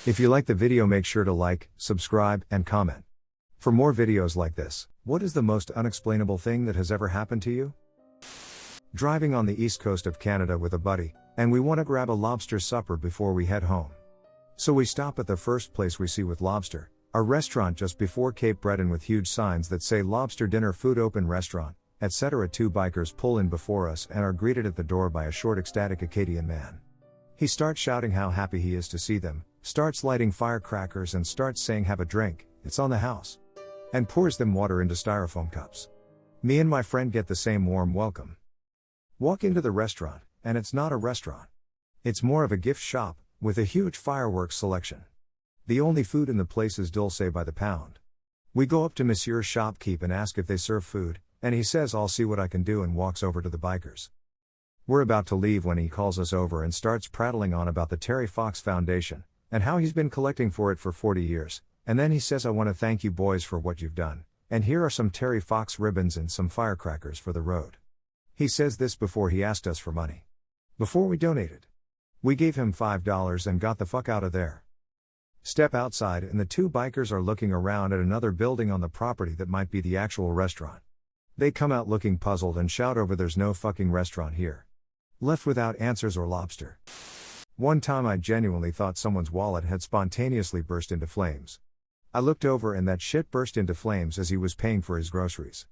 If you like the video, make sure to like, subscribe, and comment. For more videos like this. What is the most unexplainable thing that has ever happened to you? Driving on the east coast of Canada with a buddy, and we want to grab a lobster supper before we head home. So we stop at the first place we see with lobster, a restaurant just before Cape Breton with huge signs that say lobster dinner food open restaurant, etc. Two bikers pull in before us and are greeted at the door by a short ecstatic Acadian man. He starts shouting how happy he is to see them, starts lighting firecrackers and starts saying have a drink, it's on the house. And pours them water into styrofoam cups. Me and my friend get the same warm welcome. Walk into the restaurant, and it's not a restaurant. It's more of a gift shop, with a huge fireworks selection. The only food in the place is dulce by the pound. We go up to Monsieur's shopkeep and ask if they serve food, and he says I'll see what I can do and walks over to the bikers. We're about to leave when he calls us over and starts prattling on about the Terry Fox Foundation, and how he's been collecting for it for 40 years, and then he says I want to thank you boys for what you've done, and here are some Terry Fox ribbons and some firecrackers for the road. He says this before he asked us for money. Before we donated. We gave him $5 and got the fuck out of there. Step outside and the two bikers are looking around at another building on the property that might be the actual restaurant. They come out looking puzzled and shout over there's no fucking restaurant here. Left without answers or lobster. One time I genuinely thought someone's wallet had spontaneously burst into flames. I looked over and that shit burst into flames as he was paying for his groceries.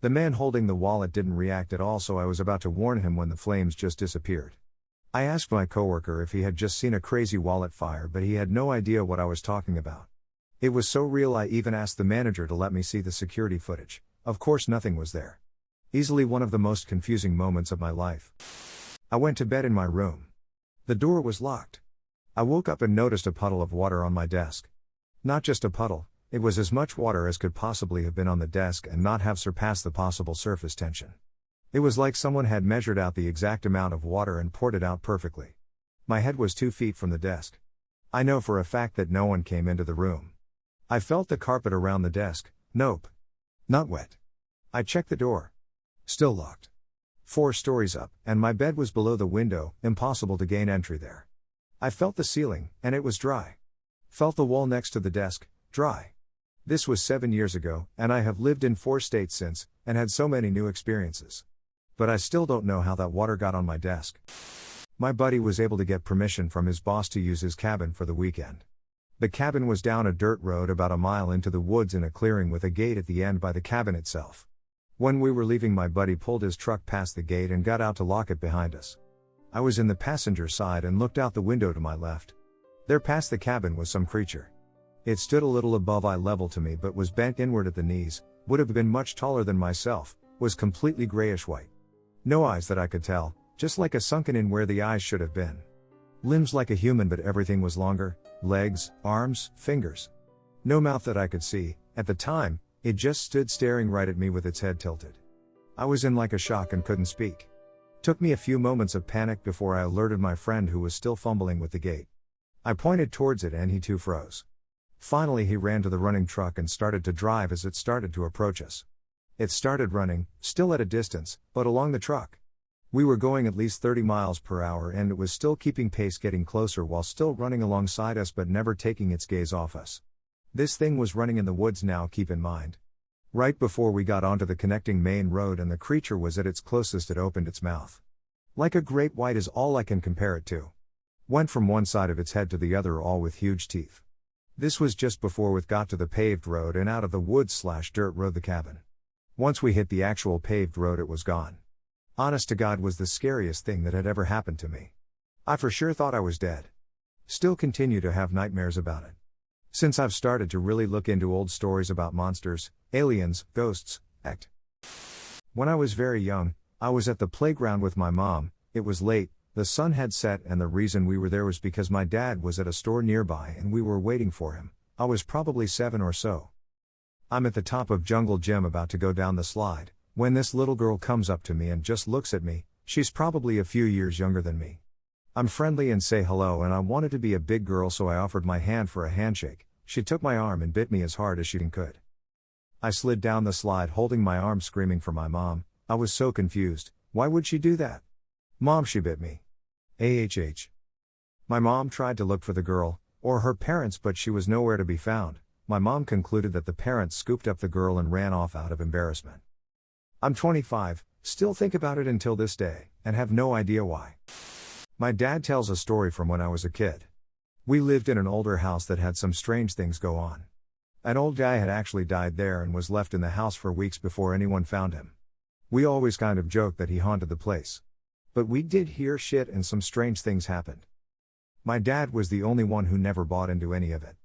The man holding the wallet didn't react at all, so I was about to warn him when the flames just disappeared. I asked my coworker if he had just seen a crazy wallet fire, but he had no idea what I was talking about. It was so real I even asked the manager to let me see the security footage. Of course nothing was there. Easily one of the most confusing moments of my life. I went to bed in my room. The door was locked. I woke up and noticed a puddle of water on my desk. Not just a puddle, it was as much water as could possibly have been on the desk and not have surpassed the possible surface tension. It was like someone had measured out the exact amount of water and poured it out perfectly. My head was 2 feet from the desk. I know for a fact that no one came into the room. I felt the carpet around the desk. Nope. Not wet. I checked the door. Still locked. 4 stories up, and my bed was below the window, impossible to gain entry there. I felt the ceiling, and it was dry. Felt the wall next to the desk, dry. This was 7 years ago, and I have lived in 4 states since, and had so many new experiences. But I still don't know how that water got on my desk. My buddy was able to get permission from his boss to use his cabin for the weekend. The cabin was down a dirt road about a mile into the woods in a clearing with a gate at the end by the cabin itself. When we were leaving, my buddy pulled his truck past the gate and got out to lock it behind us. I was in the passenger side and looked out the window to my left. There past the cabin was some creature. It stood a little above eye level to me but was bent inward at the knees, would have been much taller than myself, was completely grayish white. No eyes that I could tell, just like a sunken in where the eyes should have been. Limbs like a human but everything was longer, legs, arms, fingers. No mouth that I could see. At the time, it just stood staring right at me with its head tilted. I was in like a shock and couldn't speak. Took me a few moments of panic before I alerted my friend who was still fumbling with the gate. I pointed towards it and he too froze. Finally he ran to the running truck and started to drive as it started to approach us. It started running, still at a distance, but along the truck. We were going at least 30 miles per hour and it was still keeping pace, getting closer while still running alongside us but never taking its gaze off us. This thing was running in the woods now, keep in mind. Right before we got onto the connecting main road and the creature was at its closest, it opened its mouth. Like a great white is all I can compare it to. Went from one side of its head to the other, all with huge teeth. This was just before we got to the paved road and out of the woods/dirt road the cabin. Once we hit the actual paved road it was gone. Honest to God, was the scariest thing that had ever happened to me. I for sure thought I was dead. Still continue to have nightmares about it. Since I've started to really look into old stories about monsters, aliens, ghosts, act. When I was very young, I was at the playground with my mom. It was late, the sun had set, and the reason we were there was because my dad was at a store nearby and we were waiting for him. I was probably 7 or so. I'm at the top of Jungle Gym about to go down the slide, when this little girl comes up to me and just looks at me. She's probably a few years younger than me. I'm friendly and say hello, and I wanted to be a big girl, so I offered my hand for a handshake. She took my arm and bit me as hard as she could. I slid down the slide holding my arm, screaming for my mom. I was so confused. Why would she do that? Mom, she bit me. AHH. My mom tried to look for the girl, or her parents, but she was nowhere to be found. My mom concluded that the parents scooped up the girl and ran off out of embarrassment. I'm 25, still think about it until this day, and have no idea why. My dad tells a story from when I was a kid. We lived in an older house that had some strange things go on. An old guy had actually died there and was left in the house for weeks before anyone found him. We always kind of joked that he haunted the place. But we did hear shit and some strange things happened. My dad was the only one who never bought into any of it.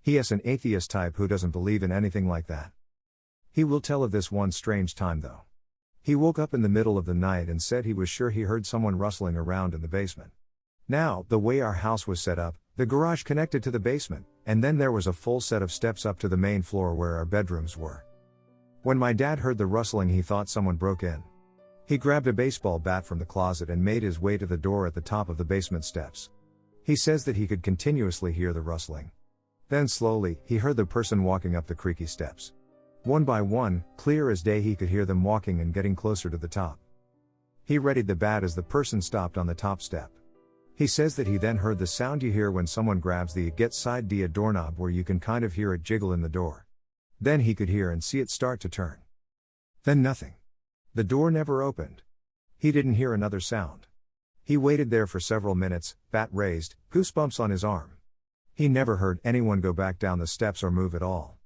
He is an atheist type who doesn't believe in anything like that. He will tell of this one strange time though. He woke up in the middle of the night and said he was sure he heard someone rustling around in the basement. Now, the way our house was set up, the garage connected to the basement, and then there was a full set of steps up to the main floor where our bedrooms were. When my dad heard the rustling, he thought someone broke in. He grabbed a baseball bat from the closet and made his way to the door at the top of the basement steps. He says that he could continuously hear the rustling. Then slowly, he heard the person walking up the creaky steps. One by one, clear as day, he could hear them walking and getting closer to the top. He readied the bat as the person stopped on the top step. He says that he then heard the sound you hear when someone grabs the get side D doorknob, where you can kind of hear it jiggle in the door. Then he could hear and see it start to turn. Then nothing. The door never opened. He didn't hear another sound. He waited there for several minutes, bat raised, goosebumps on his arm. He never heard anyone go back down the steps or move at all.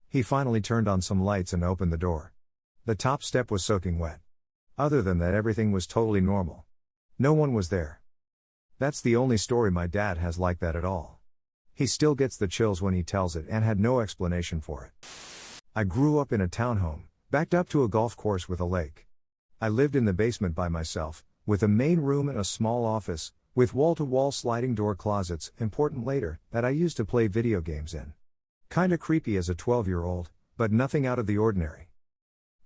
He finally turned on some lights and opened the door. The top step was soaking wet. Other than that, everything was totally normal. No one was there. That's the only story my dad has like that at all. He still gets the chills when he tells it and had no explanation for it. I grew up in a townhome, backed up to a golf course with a lake. I lived in the basement by myself, with a main room and a small office, with wall-to-wall sliding door closets, important later, that I used to play video games in. Kinda creepy as a 12-year-old, but nothing out of the ordinary.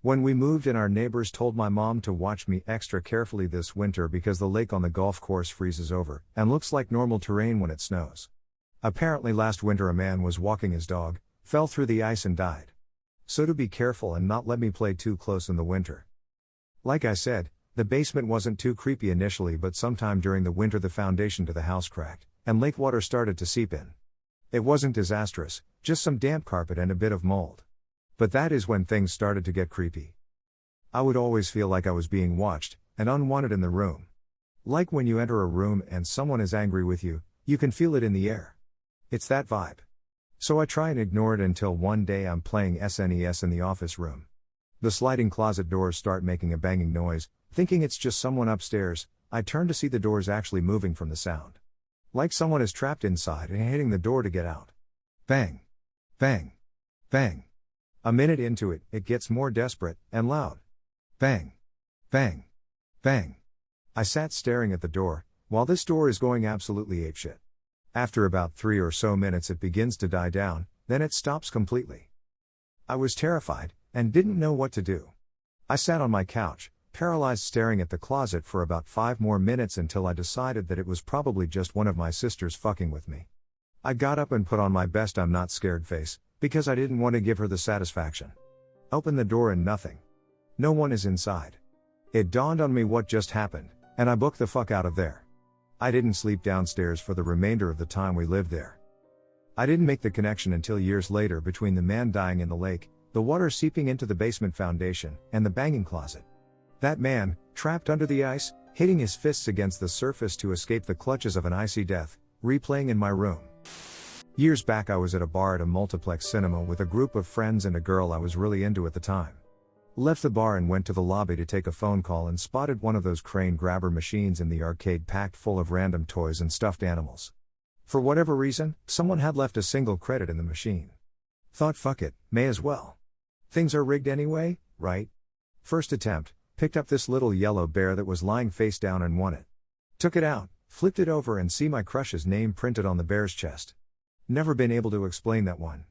When we moved in, our neighbors told my mom to watch me extra carefully this winter because the lake on the golf course freezes over and looks like normal terrain when it snows. Apparently last winter a man was walking his dog, fell through the ice and died. So to be careful and not let me play too close in the winter. Like I said, the basement wasn't too creepy initially, but sometime during the winter the foundation to the house cracked, and lake water started to seep in. It wasn't disastrous, just some damp carpet and a bit of mold. But that is when things started to get creepy. I would always feel like I was being watched, and unwanted in the room. Like when you enter a room and someone is angry with you, you can feel it in the air. It's that vibe. So I try and ignore it until one day I'm playing SNES in the office room. The sliding closet doors start making a banging noise, thinking it's just someone upstairs. I turn to see the doors actually moving from the sound. Like someone is trapped inside and hitting the door to get out. Bang. Bang. Bang. A minute into it, it gets more desperate and loud. Bang. Bang. Bang. I sat staring at the door, while this door is going absolutely apeshit. After about 3 or so minutes it begins to die down, then it stops completely. I was terrified, and didn't know what to do. I sat on my couch, paralyzed, staring at the closet for about 5 more minutes until I decided that it was probably just one of my sisters fucking with me. I got up and put on my best I'm not scared face, because I didn't want to give her the satisfaction. Open the door and nothing. No one is inside. It dawned on me what just happened, and I booked the fuck out of there. I didn't sleep downstairs for the remainder of the time we lived there. I didn't make the connection until years later between the man dying in the lake, the water seeping into the basement foundation, and the banging closet. That man, trapped under the ice, hitting his fists against the surface to escape the clutches of an icy death, replaying in my room. Years back I was at a bar at a multiplex cinema with a group of friends and a girl I was really into at the time. Left the bar and went to the lobby to take a phone call and spotted one of those crane grabber machines in the arcade packed full of random toys and stuffed animals. For whatever reason, someone had left a single credit in the machine. Thought fuck it, may as well. Things are rigged anyway, right? First attempt, picked up this little yellow bear that was lying face down and won it. Took it out, flipped it over and see my crush's name printed on the bear's chest. Never been able to explain that one.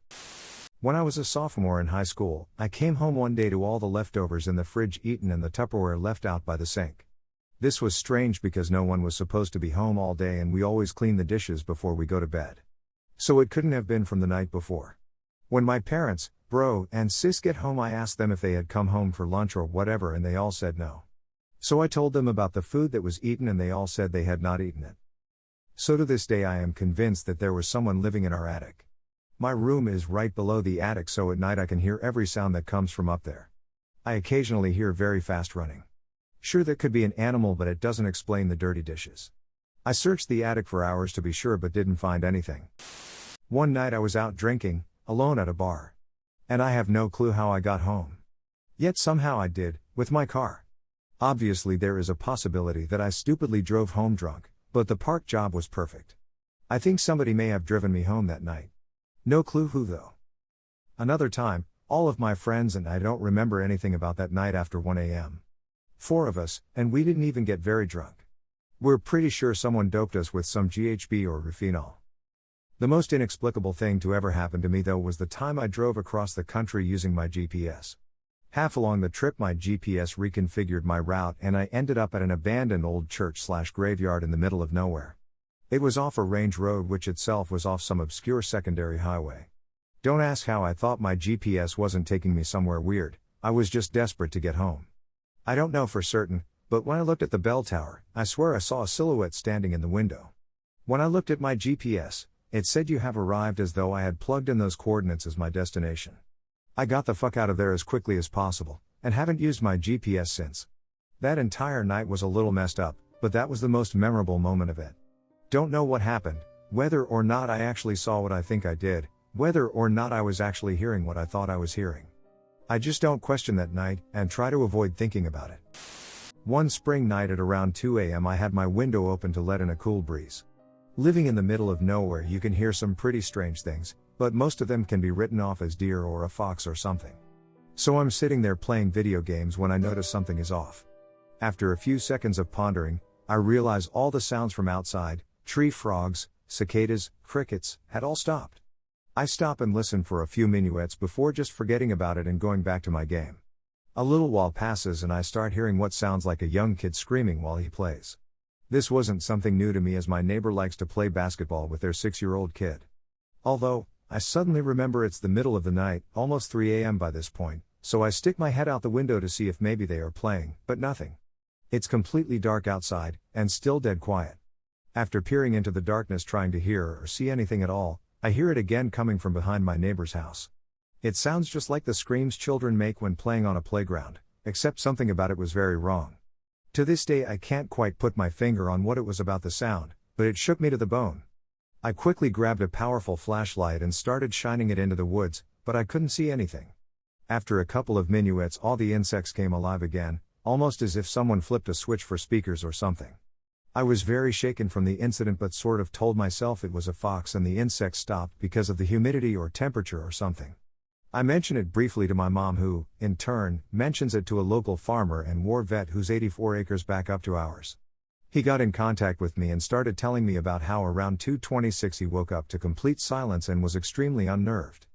When I was a sophomore in high school, I came home one day to all the leftovers in the fridge eaten and the Tupperware left out by the sink. This was strange because no one was supposed to be home all day and we always clean the dishes before we go to bed. So it couldn't have been from the night before. When my parents, bro, and sis get home I asked them if they had come home for lunch or whatever and they all said no. So I told them about the food that was eaten and they all said they had not eaten it. So to this day I am convinced that there was someone living in our attic. My room is right below the attic, so at night I can hear every sound that comes from up there. I occasionally hear very fast running. Sure, that could be an animal, but it doesn't explain the dirty dishes. I searched the attic for hours to be sure but didn't find anything. One night I was out drinking, alone at a bar. And I have no clue how I got home. Yet somehow I did, with my car. Obviously there is a possibility that I stupidly drove home drunk, but the park job was perfect. I think somebody may have driven me home that night. No clue who though. Another time, all of my friends and I don't remember anything about that night after 1 a.m. 4 of us, and we didn't even get very drunk. We're pretty sure someone doped us with some GHB or Rufinol. The most inexplicable thing to ever happen to me though was the time I drove across the country using my GPS. Half along the trip my GPS reconfigured my route and I ended up at an abandoned old church/graveyard in the middle of nowhere. It was off a range road which itself was off some obscure secondary highway. Don't ask how I thought my GPS wasn't taking me somewhere weird, I was just desperate to get home. I don't know for certain, but when I looked at the bell tower, I swear I saw a silhouette standing in the window. When I looked at my GPS, it said you have arrived, as though I had plugged in those coordinates as my destination. I got the fuck out of there as quickly as possible, and haven't used my GPS since. That entire night was a little messed up, but that was the most memorable moment of it. Don't know what happened, whether or not I actually saw what I think I did, whether or not I was actually hearing what I thought I was hearing. I just don't question that night, and try to avoid thinking about it. One spring night at around 2 a.m. I had my window open to let in a cool breeze. Living in the middle of nowhere you can hear some pretty strange things, but most of them can be written off as deer or a fox or something. So I'm sitting there playing video games when I notice something is off. After a few seconds of pondering, I realize all the sounds from outside, tree frogs, cicadas, crickets, had all stopped. I stop and listen for a few minuets before just forgetting about it and going back to my game. A little while passes and I start hearing what sounds like a young kid screaming while he plays. This wasn't something new to me, as my neighbor likes to play basketball with their 6-year-old kid. Although, I suddenly remember it's the middle of the night, almost 3 a.m. by this point, so I stick my head out the window to see if maybe they are playing, but nothing. It's completely dark outside, and still dead quiet. After peering into the darkness trying to hear or see anything at all, I hear it again coming from behind my neighbor's house. It sounds just like the screams children make when playing on a playground, except something about it was very wrong. To this day I can't quite put my finger on what it was about the sound, but it shook me to the bone. I quickly grabbed a powerful flashlight and started shining it into the woods, but I couldn't see anything. After a couple of minuets all the insects came alive again, almost as if someone flipped a switch for speakers or something. I was very shaken from the incident but sort of told myself it was a fox and the insects stopped because of the humidity or temperature or something. I mention it briefly to my mom who, in turn, mentions it to a local farmer and war vet whose 84 acres back up to ours. He got in contact with me and started telling me about how around 2:26 he woke up to complete silence and was extremely unnerved.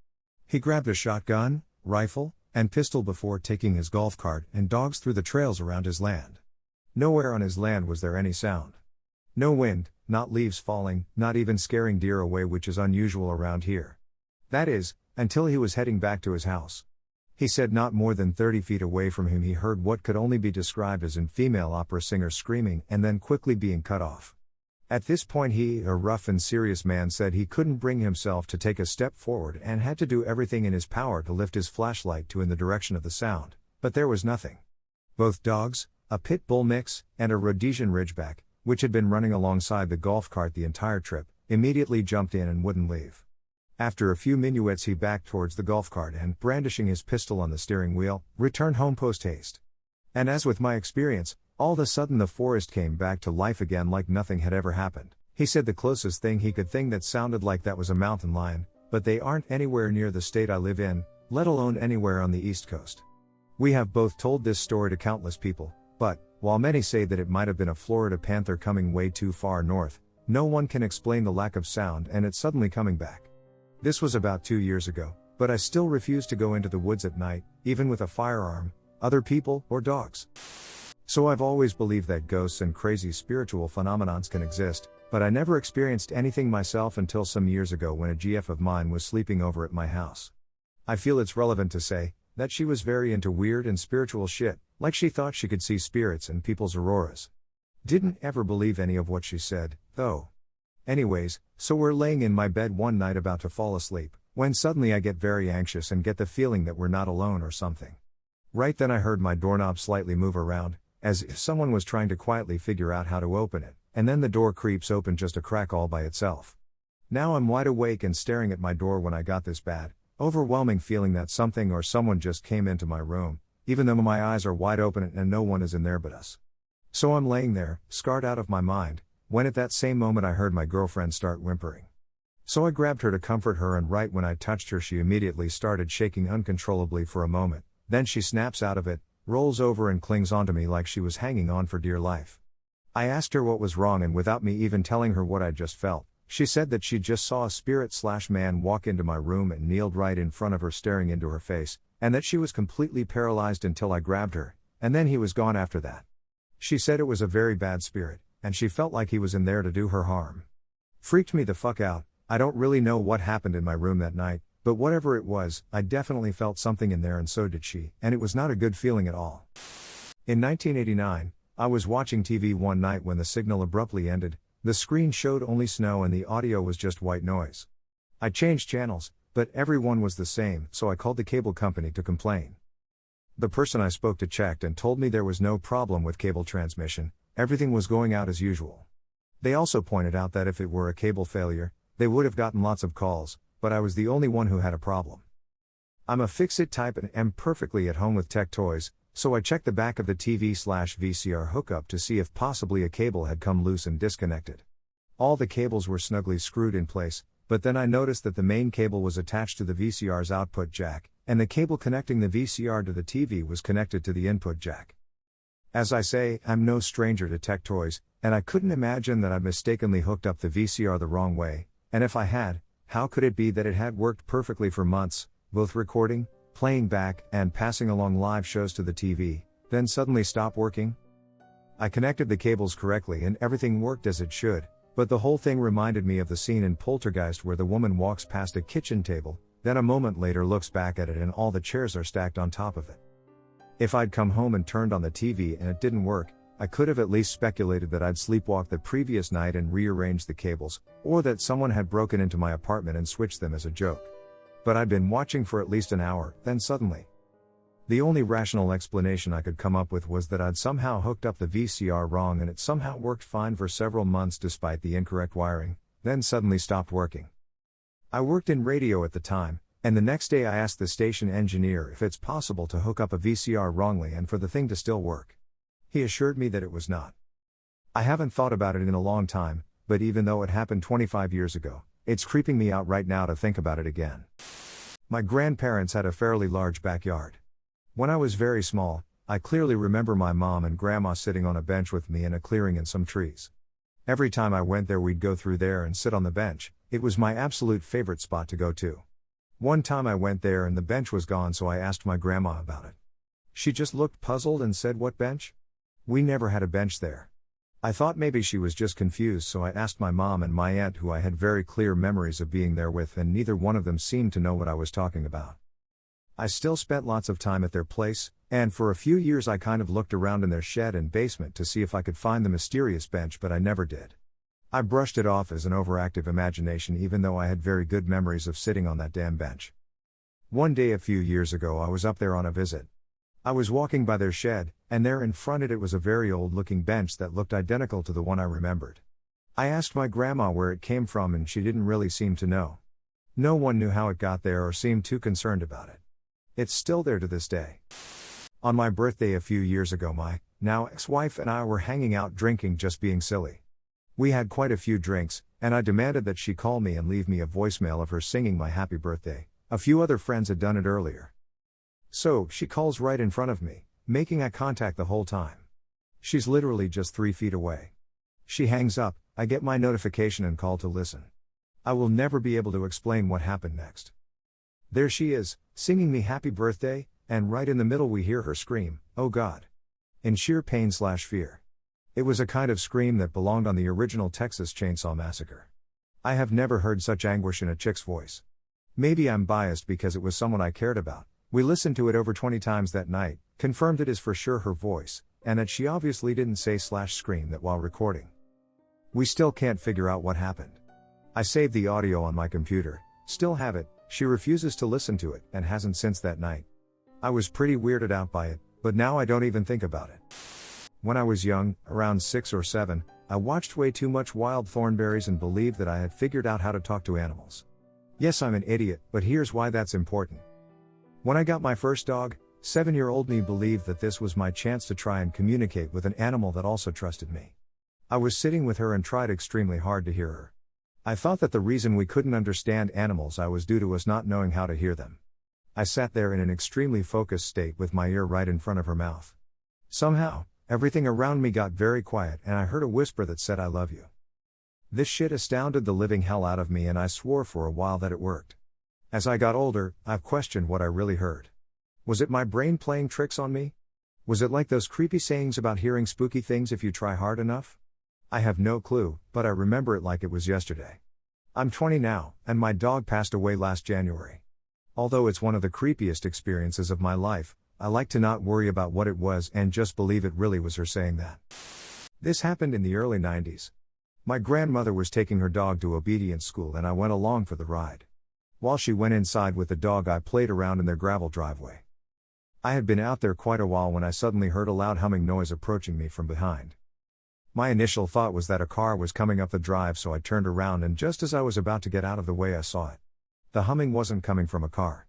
He grabbed a shotgun, rifle, and pistol before taking his golf cart and dogs through the trails around his land. Nowhere on his land was there any sound. No wind, not leaves falling, not even scaring deer away, which is unusual around here. That is, until he was heading back to his house. He said not more than 30 feet away from him he heard what could only be described as a female opera singer screaming and then quickly being cut off. At this point he, a rough and serious man, said he couldn't bring himself to take a step forward and had to do everything in his power to lift his flashlight in the direction of the sound, but there was nothing. Both dogs, a pit bull mix, and a Rhodesian Ridgeback, which had been running alongside the golf cart the entire trip, immediately jumped in and wouldn't leave. After a few minuets he backed towards the golf cart and, brandishing his pistol on the steering wheel, returned home post-haste. And as with my experience, all of a sudden the forest came back to life again like nothing had ever happened. He said the closest thing he could think that sounded like that was a mountain lion, but they aren't anywhere near the state I live in, let alone anywhere on the East Coast. We have both told this story to countless people, but, while many say that it might have been a Florida panther coming way too far north, no one can explain the lack of sound and it suddenly coming back. This was about 2 years ago, but I still refuse to go into the woods at night, even with a firearm, other people, or dogs. So I've always believed that ghosts and crazy spiritual phenomenons can exist, but I never experienced anything myself until some years ago when a GF of mine was sleeping over at my house. I feel it's relevant to say that she was very into weird and spiritual shit, Like she thought she could see spirits and people's auroras. Didn't ever believe any of what she said, though. Anyways, so we're laying in my bed one night about to fall asleep, when suddenly I get very anxious and get the feeling that we're not alone or something. Right then I heard my doorknob slightly move around, as if someone was trying to quietly figure out how to open it, and then the door creeps open just a crack all by itself. Now I'm wide awake and staring at my door when I got this bad, overwhelming feeling that something or someone just came into my room, even though my eyes are wide open and no one is in there but us. So I'm laying there, scarred out of my mind, when at that same moment I heard my girlfriend start whimpering. So I grabbed her to comfort her, and right when I touched her she immediately started shaking uncontrollably for a moment, then she snaps out of it, rolls over and clings onto me like she was hanging on for dear life. I asked her what was wrong, and without me even telling her what I just felt, she said that she just saw a spirit/man walk into my room and kneeled right in front of her staring into her face, and that she was completely paralyzed until I grabbed her, and then he was gone after that. She said it was a very bad spirit, and she felt like he was in there to do her harm. Freaked me the fuck out. I don't really know what happened in my room that night, but whatever it was, I definitely felt something in there, and so did she, and it was not a good feeling at all. In 1989, I was watching TV one night when the signal abruptly ended. The screen showed only snow and the audio was just white noise. I changed channels, but everyone was the same, so I called the cable company to complain. The person I spoke to checked and told me there was no problem with cable transmission, everything was going out as usual. They also pointed out that if it were a cable failure, they would have gotten lots of calls, but I was the only one who had a problem. I'm a fix-it type and am perfectly at home with tech toys, so I checked the back of the TV/VCR hookup to see if possibly a cable had come loose and disconnected. All the cables were snugly screwed in place, but then I noticed that the main cable was attached to the VCR's output jack, and the cable connecting the VCR to the TV was connected to the input jack. As I say, I'm no stranger to tech toys, and I couldn't imagine that I'd mistakenly hooked up the VCR the wrong way, and if I had, how could it be that it had worked perfectly for months, both recording, playing back, and passing along live shows to the TV, then suddenly stop working? I connected the cables correctly and everything worked as it should, but the whole thing reminded me of the scene in Poltergeist where the woman walks past a kitchen table, then a moment later looks back at it and all the chairs are stacked on top of it. If I'd come home and turned on the TV and it didn't work, I could have at least speculated that I'd sleepwalked the previous night and rearranged the cables, or that someone had broken into my apartment and switched them as a joke. But I'd been watching for at least an hour, then suddenly. The only rational explanation I could come up with was that I'd somehow hooked up the VCR wrong and it somehow worked fine for several months despite the incorrect wiring, then suddenly stopped working. I worked in radio at the time, and the next day I asked the station engineer if it's possible to hook up a VCR wrongly and for the thing to still work. He assured me that it was not. I haven't thought about it in a long time, but even though it happened 25 years ago, it's creeping me out right now to think about it again. My grandparents had a fairly large backyard. When I was very small, I clearly remember my mom and grandma sitting on a bench with me in a clearing and some trees. Every time I went there we'd go through there and sit on the bench. It was my absolute favorite spot to go to. One time I went there and the bench was gone, so I asked my grandma about it. She just looked puzzled and said, "What bench? We never had a bench there." I thought maybe she was just confused, so I asked my mom and my aunt, who I had very clear memories of being there with, and neither one of them seemed to know what I was talking about. I still spent lots of time at their place, and for a few years I kind of looked around in their shed and basement to see if I could find the mysterious bench, but I never did. I brushed it off as an overactive imagination, even though I had very good memories of sitting on that damn bench. One day a few years ago I was up there on a visit. I was walking by their shed, and there in front of it was a very old-looking bench that looked identical to the one I remembered. I asked my grandma where it came from and she didn't really seem to know. No one knew how it got there or seemed too concerned about it. It's still there to this day. On my birthday a few years ago, my now ex-wife and I were hanging out drinking, just being silly. We had quite a few drinks, and I demanded that she call me and leave me a voicemail of her singing my happy birthday. A few other friends had done it earlier. So, she calls right in front of me, making eye contact the whole time. She's literally just 3 feet away. She hangs up, I get my notification and call to listen. I will never be able to explain what happened next. There she is, singing me happy birthday, and right in the middle we hear her scream, "Oh God," in sheer pain/fear. It was a kind of scream that belonged on the original Texas Chainsaw Massacre. I have never heard such anguish in a chick's voice. Maybe I'm biased because it was someone I cared about, We listened to it over 20 times that night, confirmed it is for sure her voice, and that she obviously didn't say/scream that while recording. We still can't figure out what happened. I saved the audio on my computer, still have it. She refuses to listen to it, and hasn't since that night. I was pretty weirded out by it, but now I don't even think about it. When I was young, around 6 or 7, I watched way too much Wild Thornberrys and believed that I had figured out how to talk to animals. Yes, I'm an idiot, but here's why that's important. When I got my first dog, 7-year-old me believed that this was my chance to try and communicate with an animal that also trusted me. I was sitting with her and tried extremely hard to hear her. I thought that the reason we couldn't understand animals was due to us not knowing how to hear them. I sat there in an extremely focused state with my ear right in front of her mouth. Somehow, everything around me got very quiet and I heard a whisper that said, "I love you." This shit astounded the living hell out of me and I swore for a while that it worked. As I got older, I've questioned what I really heard. Was it my brain playing tricks on me? Was it like those creepy sayings about hearing spooky things if you try hard enough? I have no clue, but I remember it like it was yesterday. I'm 20 now, and my dog passed away last January. Although it's one of the creepiest experiences of my life, I like to not worry about what it was and just believe it really was her saying that. This happened in the early 90s. My grandmother was taking her dog to obedience school and I went along for the ride. While she went inside with the dog, I played around in their gravel driveway. I had been out there quite a while when I suddenly heard a loud humming noise approaching me from behind. My initial thought was that a car was coming up the drive, so I turned around and just as I was about to get out of the way I saw it. The humming wasn't coming from a car.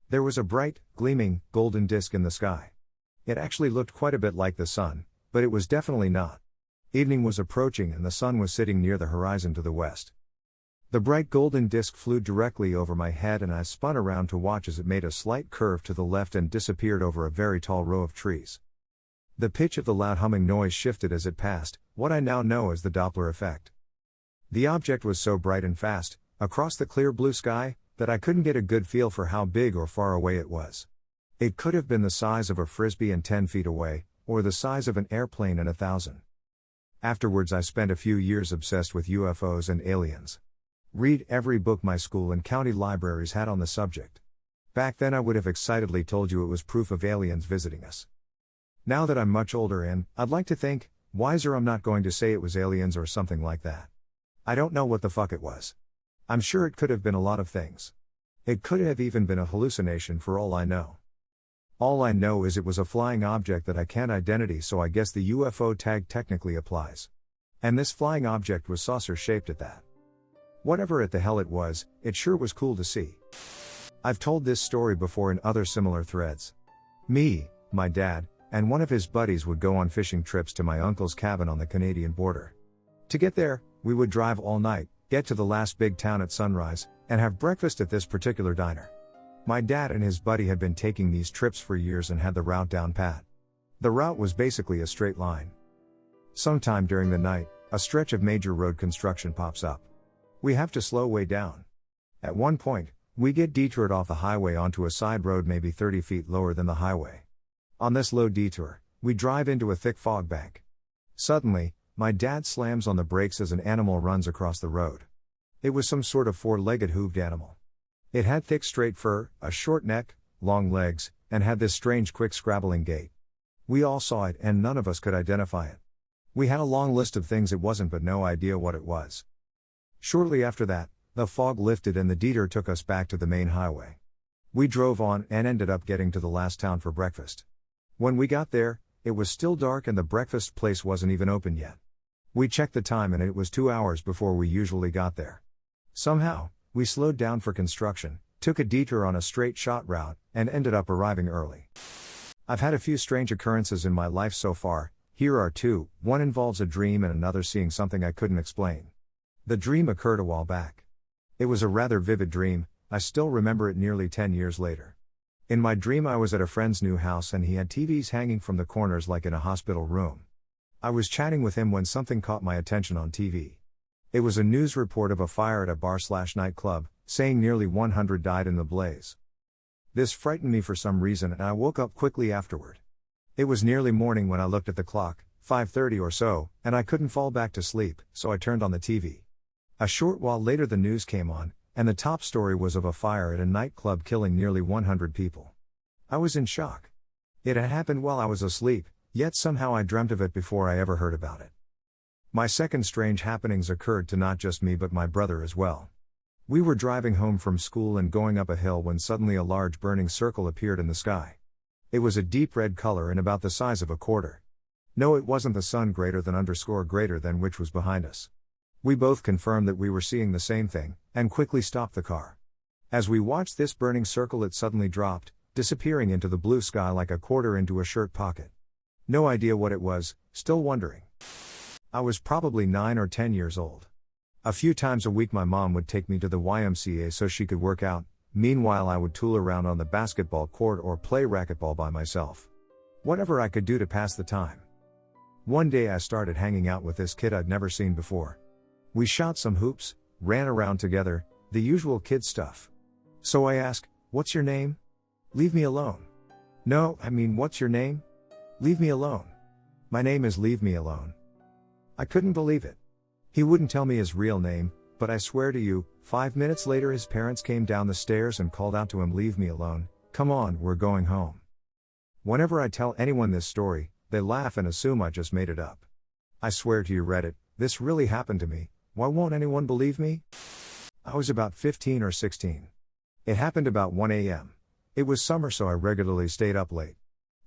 There was a bright, gleaming, golden disk in the sky. It actually looked quite a bit like the sun, but it was definitely not. Evening was approaching and the sun was sitting near the horizon to the west. The bright golden disk flew directly over my head and I spun around to watch as it made a slight curve to the left and disappeared over a very tall row of trees. The pitch of the loud humming noise shifted as it passed, what I now know as the Doppler effect. The object was so bright and fast, across the clear blue sky, that I couldn't get a good feel for how big or far away it was. It could have been the size of a frisbee and 10 feet away, or the size of an airplane and 1,000. Afterwards I spent a few years obsessed with UFOs and aliens. Read every book my school and county libraries had on the subject. Back then I would have excitedly told you it was proof of aliens visiting us. Now that I'm much older and, I'd like to think, wiser, I'm not going to say it was aliens or something like that. I don't know what the fuck it was. I'm sure it could have been a lot of things. It could have even been a hallucination for all I know. All I know is it was a flying object that I can't identify, so I guess the UFO tag technically applies. And this flying object was saucer-shaped at that. Whatever the hell it was, it sure was cool to see. I've told this story before in other similar threads. Me, my dad, and one of his buddies would go on fishing trips to my uncle's cabin on the Canadian border. To get there, we would drive all night, get to the last big town at sunrise, and have breakfast at this particular diner. My dad and his buddy had been taking these trips for years and had the route down pat. The route was basically a straight line. Sometime during the night, a stretch of major road construction pops up. We have to slow way down. At one point, we get detoured off the highway onto a side road maybe 30 feet lower than the highway. On this low detour, we drive into a thick fog bank. Suddenly, my dad slams on the brakes as an animal runs across the road. It was some sort of four-legged hooved animal. It had thick straight fur, a short neck, long legs, and had this strange quick scrabbling gait. We all saw it and none of us could identify it. We had a long list of things it wasn't but no idea what it was. Shortly after that, the fog lifted and the detour took us back to the main highway. We drove on and ended up getting to the last town for breakfast. When we got there, it was still dark and the breakfast place wasn't even open yet. We checked the time and it was 2 hours before we usually got there. Somehow, we slowed down for construction, took a detour on a straight shot route, and ended up arriving early. I've had a few strange occurrences in my life so far. Here are two. One involves a dream and another seeing something I couldn't explain. The dream occurred a while back. It was a rather vivid dream, I still remember it nearly 10 years later. In my dream I was at a friend's new house and he had TVs hanging from the corners like in a hospital room. I was chatting with him when something caught my attention on TV. It was a news report of a fire at a bar/nightclub, saying nearly 100 died in the blaze. This frightened me for some reason and I woke up quickly afterward. It was nearly morning when I looked at the clock, 5:30 or so, and I couldn't fall back to sleep, so I turned on the TV. A short while later the news came on, and the top story was of a fire at a nightclub killing nearly 100 people. I was in shock. It had happened while I was asleep, yet somehow I dreamt of it before I ever heard about it. My second strange happenings occurred to not just me but my brother as well. We were driving home from school and going up a hill when suddenly a large burning circle appeared in the sky. It was a deep red color and about the size of a quarter. No, it wasn't the sun greater than which was behind us. We both confirmed that we were seeing the same thing, and quickly stopped the car. As we watched this burning circle, it suddenly dropped, disappearing into the blue sky like a quarter into a shirt pocket. No idea what it was, still wondering. I was probably 9 or 10 years old. A few times a week my mom would take me to the YMCA so she could work out, meanwhile I would tool around on the basketball court or play racquetball by myself. Whatever I could do to pass the time. One day I started hanging out with this kid I'd never seen before. We shot some hoops, ran around together, the usual kid stuff. So I asked, "What's your name?" "Leave me alone." "No, I mean, what's your name?" "Leave me alone." "My name is Leave Me Alone." I couldn't believe it. He wouldn't tell me his real name, but I swear to you, 5 minutes later his parents came down the stairs and called out to him, "Leave me alone, come on, we're going home." Whenever I tell anyone this story, they laugh and assume I just made it up. I swear to you, Reddit, this really happened to me. Why won't anyone believe me? I was about 15 or 16. It happened about 1 a.m. It was summer, so I regularly stayed up late.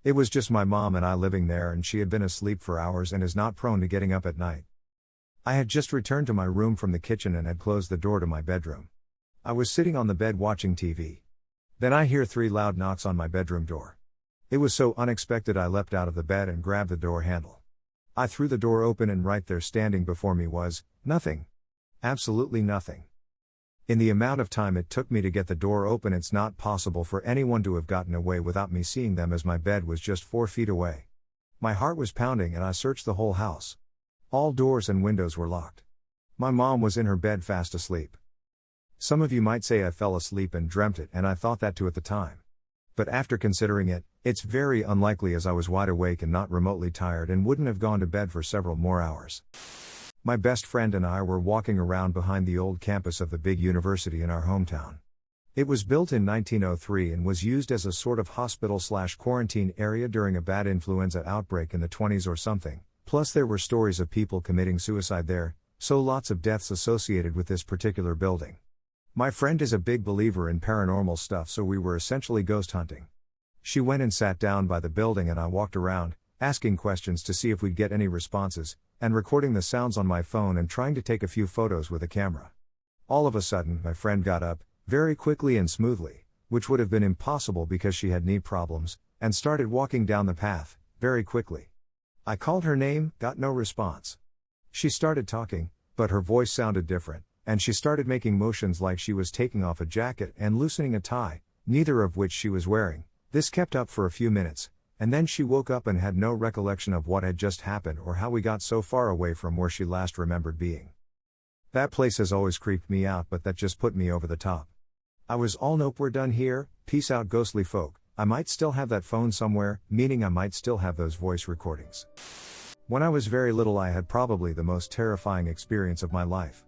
It was just my mom and I living there, and she had been asleep for hours and is not prone to getting up at night. I had just returned to my room from the kitchen and had closed the door to my bedroom. I was sitting on the bed watching TV. Then I hear 3 loud knocks on my bedroom door. It was so unexpected I leapt out of the bed and grabbed the door handle. I threw the door open, and right there standing before me was nothing. Absolutely nothing. In the amount of time it took me to get the door open, it's not possible for anyone to have gotten away without me seeing them, as my bed was just 4 feet away. My heart was pounding and I searched the whole house. All doors and windows were locked. My mom was in her bed fast asleep. Some of you might say I fell asleep and dreamt it, and I thought that too at the time. But after considering it, it's very unlikely, as I was wide awake and not remotely tired and wouldn't have gone to bed for several more hours. My best friend and I were walking around behind the old campus of the big university in our hometown. It was built in 1903 and was used as a sort of hospital/quarantine area during a bad influenza outbreak in the 20s or something. Plus there were stories of people committing suicide there, so lots of deaths associated with this particular building. My friend is a big believer in paranormal stuff, so we were essentially ghost hunting. She went and sat down by the building and I walked around, asking questions to see if we'd get any responses, and recording the sounds on my phone and trying to take a few photos with a camera. All of a sudden, my friend got up, very quickly and smoothly, which would have been impossible because she had knee problems, and started walking down the path, very quickly. I called her name, got no response. She started talking, but her voice sounded different, and she started making motions like she was taking off a jacket and loosening a tie, neither of which she was wearing. This kept up for a few minutes, and then she woke up and had no recollection of what had just happened or how we got so far away from where she last remembered being. That place has always creeped me out, but that just put me over the top. I was all, "Nope, we're done here, peace out, ghostly folk." I might still have that phone somewhere, meaning I might still have those voice recordings. When I was very little, I had probably the most terrifying experience of my life.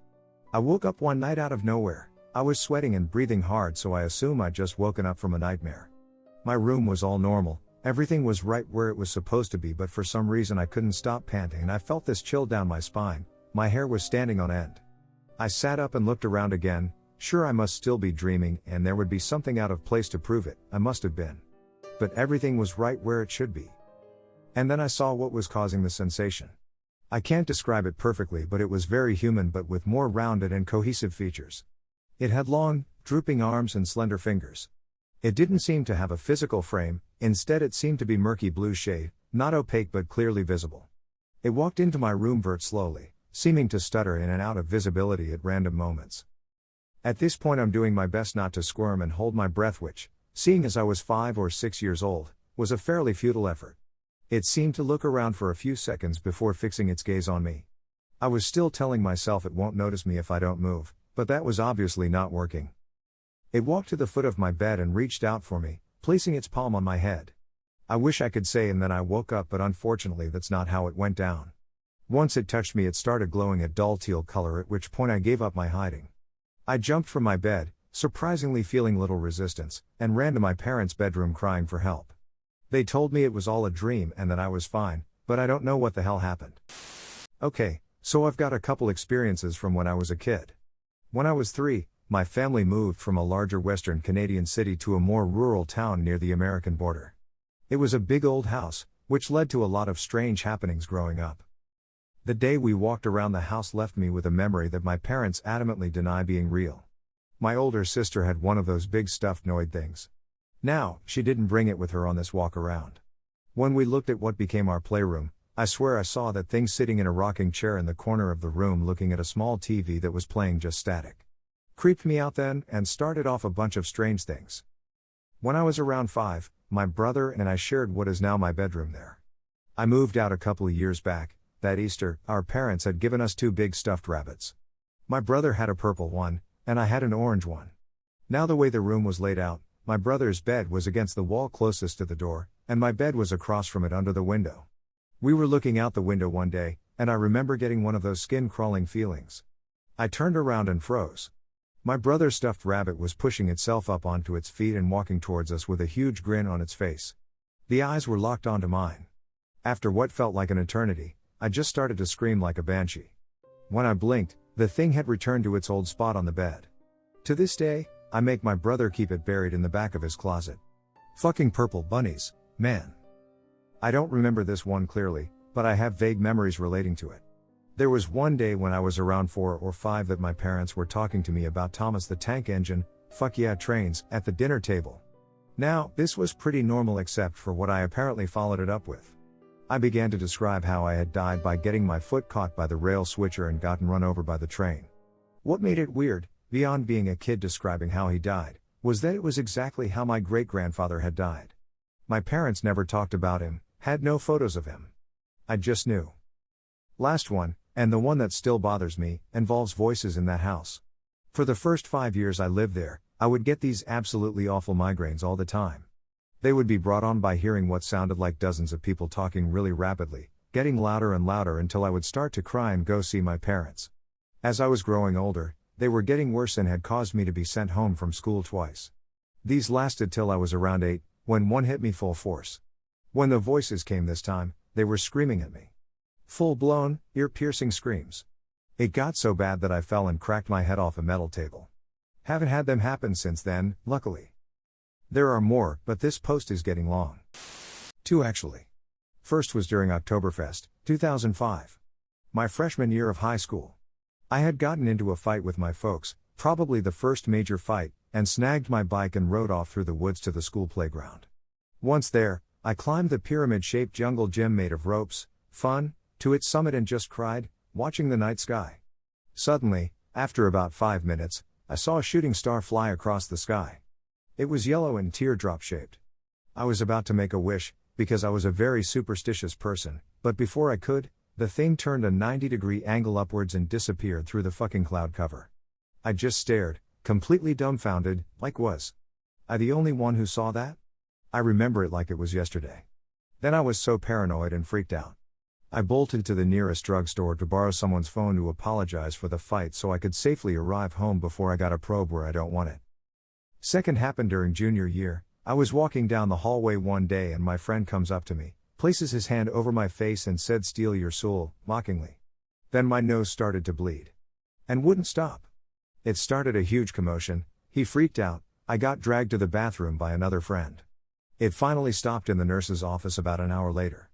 I woke up one night out of nowhere. I was sweating and breathing hard, so I assume I'd just woken up from a nightmare. My room was all normal, everything was right where it was supposed to be, but for some reason I couldn't stop panting and I felt this chill down my spine. My hair was standing on end. I sat up and looked around again. Sure, I must still be dreaming, and there would be something out of place to prove it. I must have been. But everything was right where it should be. And then I saw what was causing the sensation. I can't describe it perfectly, but it was very human, but with more rounded and cohesive features. It had long, drooping arms and slender fingers. It didn't seem to have a physical frame, instead it seemed to be murky blue shade, not opaque but clearly visible. It walked into my room very slowly, seeming to stutter in and out of visibility at random moments. At this point I'm doing my best not to squirm and hold my breath, which, seeing as I was 5 or 6 years old, was a fairly futile effort. It seemed to look around for a few seconds before fixing its gaze on me. I was still telling myself it won't notice me if I don't move, but that was obviously not working. It walked to the foot of my bed and reached out for me, placing its palm on my head. I wish I could say "and then I woke up," but unfortunately that's not how it went down. Once it touched me, it started glowing a dull teal color, at which point I gave up my hiding. I jumped from my bed, surprisingly feeling little resistance, and ran to my parents' bedroom crying for help. They told me it was all a dream and that I was fine, but I don't know what the hell happened. Okay, so I've got a couple experiences from when I was a kid. When I was 3, my family moved from a larger Western Canadian city to a more rural town near the American border. It was a big old house, which led to a lot of strange happenings growing up. The day we walked around the house left me with a memory that my parents adamantly deny being real. My older sister had one of those big stuffed Noid things. Now, she didn't bring it with her on this walk around. When we looked at what became our playroom, I swear I saw that thing sitting in a rocking chair in the corner of the room looking at a small TV that was playing just static. Creeped me out then, and started off a bunch of strange things. When I was around 5, my brother and I shared what is now my bedroom there. I moved out a couple of years back. That Easter, our parents had given us 2 big stuffed rabbits. My brother had a purple one, and I had an orange one. Now the way the room was laid out, my brother's bed was against the wall closest to the door, and my bed was across from it under the window. We were looking out the window one day, and I remember getting one of those skin-crawling feelings. I turned around and froze. My brother's stuffed rabbit was pushing itself up onto its feet and walking towards us with a huge grin on its face. The eyes were locked onto mine. After what felt like an eternity, I just started to scream like a banshee. When I blinked, the thing had returned to its old spot on the bed. To this day, I make my brother keep it buried in the back of his closet. Fucking purple bunnies, man. I don't remember this one clearly, but I have vague memories relating to it. There was one day when I was around 4 or 5 that my parents were talking to me about Thomas the Tank Engine, fuck yeah trains, at the dinner table. Now, this was pretty normal except for what I apparently followed it up with. I began to describe how I had died by getting my foot caught by the rail switcher and gotten run over by the train. What made it weird, beyond being a kid describing how he died, was that it was exactly how my great-grandfather had died. My parents never talked about him, had no photos of him. I just knew. Last one, and the one that still bothers me, involves voices in that house. For the first 5 years I lived there, I would get these absolutely awful migraines all the time. They would be brought on by hearing what sounded like dozens of people talking really rapidly, getting louder and louder until I would start to cry and go see my parents. As I was growing older, they were getting worse and had caused me to be sent home from school twice. These lasted till I was around 8, when one hit me full force. When the voices came this time, they were screaming at me. Full-blown, ear-piercing screams. It got so bad that I fell and cracked my head off a metal table. Haven't had them happen since then, luckily. There are more, but this post is getting long. 2 actually. First was during Oktoberfest, 2005. My freshman year of high school. I had gotten into a fight with my folks, probably the first major fight, and snagged my bike and rode off through the woods to the school playground. Once there, I climbed the pyramid-shaped jungle gym made of ropes, fun, to its summit and just cried, watching the night sky. Suddenly, after about 5 minutes, I saw a shooting star fly across the sky. It was yellow and teardrop-shaped. I was about to make a wish, because I was a very superstitious person, but before I could, the thing turned a 90-degree angle upwards and disappeared through the fucking cloud cover. I just stared, completely dumbfounded, like was I the only one who saw that? I remember it like it was yesterday. Then I was so paranoid and freaked out. I bolted to the nearest drugstore to borrow someone's phone to apologize for the fight so I could safely arrive home before I got a probe where I don't want it. Second happened during junior year. I was walking down the hallway one day and my friend comes up to me, places his hand over my face and said, "Steal your soul," mockingly. Then my nose started to bleed. And wouldn't stop. It started a huge commotion, he freaked out, I got dragged to the bathroom by another friend. It finally stopped in the nurse's office about an hour later.